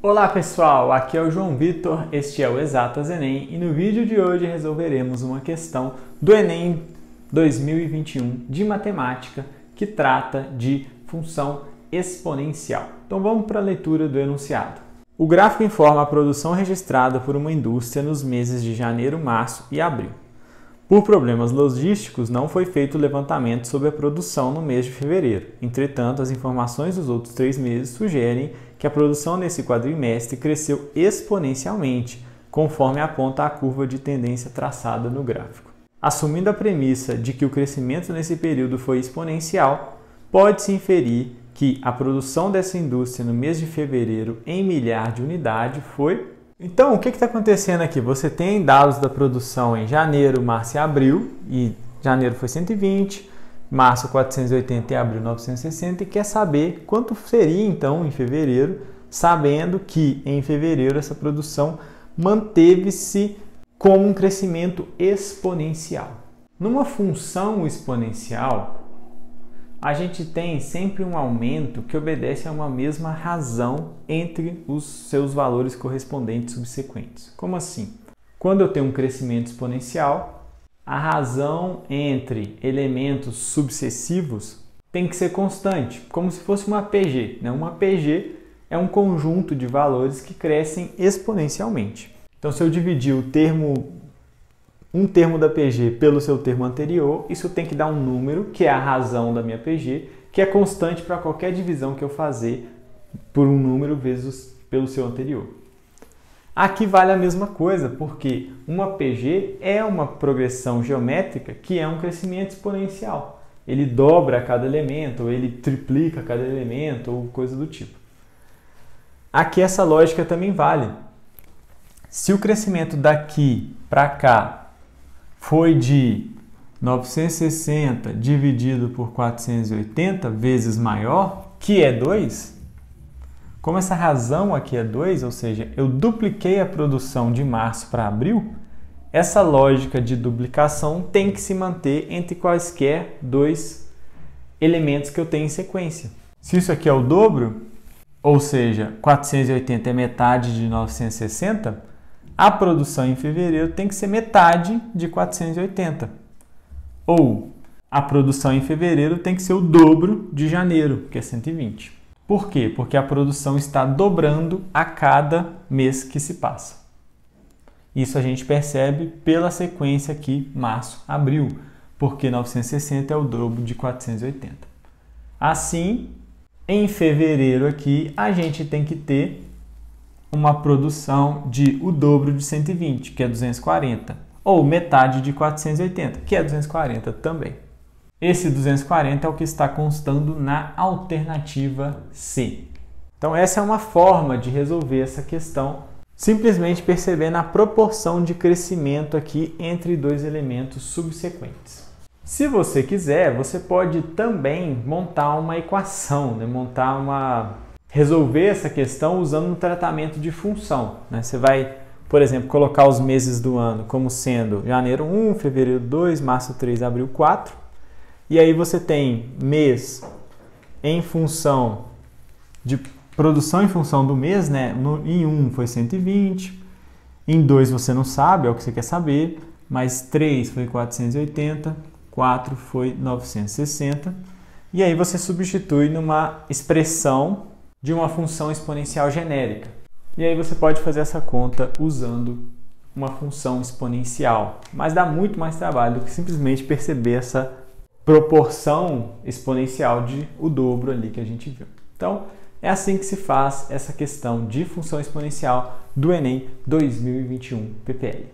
Olá pessoal, aqui é o João Vitor, este é o Exatas Enem e no vídeo de hoje resolveremos uma questão do Enem 2021 de matemática que trata de função exponencial. Então vamos para a leitura do enunciado. O gráfico informa a produção registrada por uma indústria nos meses de janeiro, março e abril. Por problemas logísticos, não foi feito o levantamento sobre a produção no mês de fevereiro. Entretanto, as informações dos outros 3 meses sugerem que a produção nesse quadrimestre cresceu exponencialmente, conforme aponta a curva de tendência traçada no gráfico. Assumindo a premissa de que o crescimento nesse período foi exponencial, pode-se inferir que a produção dessa indústria no mês de fevereiro em milhar de unidade foi... Então, o que está acontecendo aqui? Você tem dados da produção em janeiro, março e abril, e janeiro foi 120, março 480 e abril 960, e quer saber quanto seria então em fevereiro, sabendo que em fevereiro essa produção manteve-se com um crescimento exponencial. Numa função exponencial, a gente tem sempre um aumento que obedece a uma mesma razão entre os seus valores correspondentes subsequentes. Como assim? Quando eu tenho um crescimento exponencial, a razão entre elementos subsetivos tem que ser constante, como se fosse uma PG. Uma PG é um conjunto de valores que crescem exponencialmente. Então, se eu dividir um termo da PG pelo seu termo anterior, isso tem que dar um número, que é a razão da minha PG, que é constante para qualquer divisão que eu fazer por um número vezes pelo seu anterior. Aqui vale a mesma coisa, porque uma PG é uma progressão geométrica que é um crescimento exponencial. Ele dobra cada elemento, ou ele triplica cada elemento, ou coisa do tipo. Aqui essa lógica também vale. Se o crescimento daqui para cá foi de 960 dividido por 480 vezes maior, que é 2, como essa razão aqui é 2, ou seja, eu dupliquei a produção de março para abril, essa lógica de duplicação tem que se manter entre quaisquer 2 elementos que eu tenho em sequência. Se isso aqui é o dobro, ou seja, 480 é metade de 960, a produção em fevereiro tem que ser metade de 480. Ou a produção em fevereiro tem que ser o dobro de janeiro, que é 120. Por quê? Porque a produção está dobrando a cada mês que se passa. Isso a gente percebe pela sequência aqui, março, abril, porque 960 é o dobro de 480. Assim, em fevereiro aqui, a gente tem que ter uma produção de o dobro de 120, que é 240, ou metade de 480, que é 240 também. Esse 240 é o que está constando na alternativa C. Então essa é uma forma de resolver essa questão, simplesmente percebendo a proporção de crescimento aqui entre 2 elementos subsequentes. Se você quiser, você pode também montar uma equação, resolver essa questão usando um tratamento de função. Você vai, por exemplo, colocar os meses do ano como sendo janeiro 1, fevereiro 2, março 3, abril 4. E aí você tem mês em função de produção em função do mês, em 1 foi 120, em 2 você não sabe, é o que você quer saber, mas 3 foi 480, 4 foi 960. E aí você substitui numa expressão de uma função exponencial genérica. E aí você pode fazer essa conta usando uma função exponencial, mas dá muito mais trabalho do que simplesmente perceber essa proporção exponencial de o dobro ali que a gente viu. Então, é assim que se faz essa questão de função exponencial do Enem 2021 PPL.